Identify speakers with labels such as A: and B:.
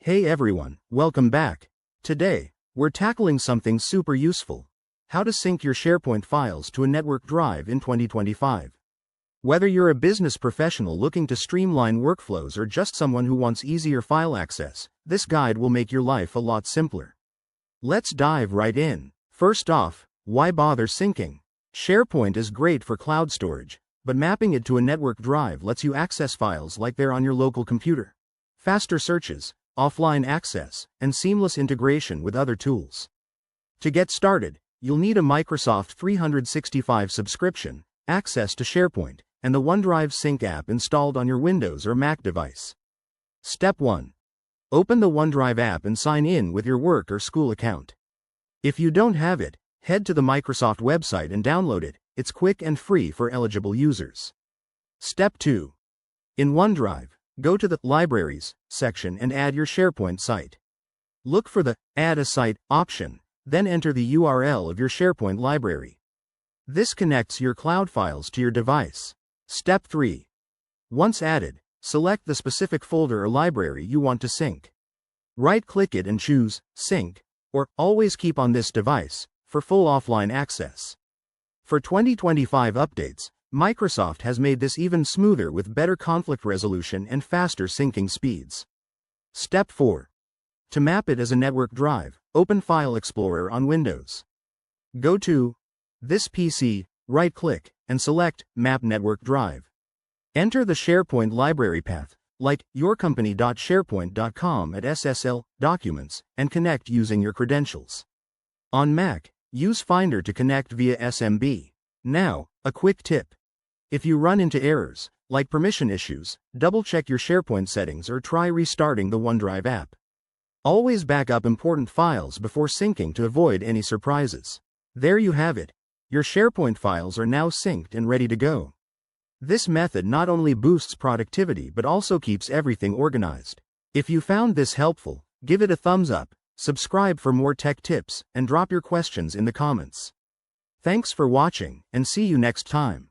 A: Hey everyone, welcome back. Today, we're tackling something super useful: how to sync your SharePoint files to a network drive in 2025. Whether you're a business professional looking to streamline workflows or just someone who wants easier file access, this guide will make your life a lot simpler. Let's dive right in. First off, why bother syncing? SharePoint is great for cloud storage, but mapping it to a network drive lets you access files like they're on your local computer. Faster searches, offline access, and seamless integration with other tools. To get started, you'll need a Microsoft 365 subscription, access to SharePoint, and the OneDrive Sync app installed on your Windows or Mac device. Step 1. Open the OneDrive app and sign in with your work or school account. If you don't have it, head to the Microsoft website and download it. It's quick and free for eligible users. Step 2. In OneDrive, go to the Libraries section and add your SharePoint site. Look for the Add a Site option, then enter the URL of your SharePoint library. This connects your cloud files to your device. Step 3. Once added, select the specific folder or library you want to sync. Right-click it and choose Sync, or Always Keep on this device, for full offline access. For 2025 updates, Microsoft has made this even smoother with better conflict resolution and faster syncing speeds. Step 4. To map it as a network drive, open File Explorer on Windows. Go to This PC, right-click, and select Map Network Drive. Enter the SharePoint library path, like yourcompany.sharepoint.com at SSL Documents, and connect using your credentials. On Mac, use Finder to connect via SMB. Now, a quick tip. If you run into errors, like permission issues, double-check your SharePoint settings or try restarting the OneDrive app. Always back up important files before syncing to avoid any surprises. There you have it. Your SharePoint files are now synced and ready to go. This method not only boosts productivity but also keeps everything organized. If you found this helpful, give it a thumbs up, subscribe for more tech tips, and drop your questions in the comments. Thanks for watching, and see you next time.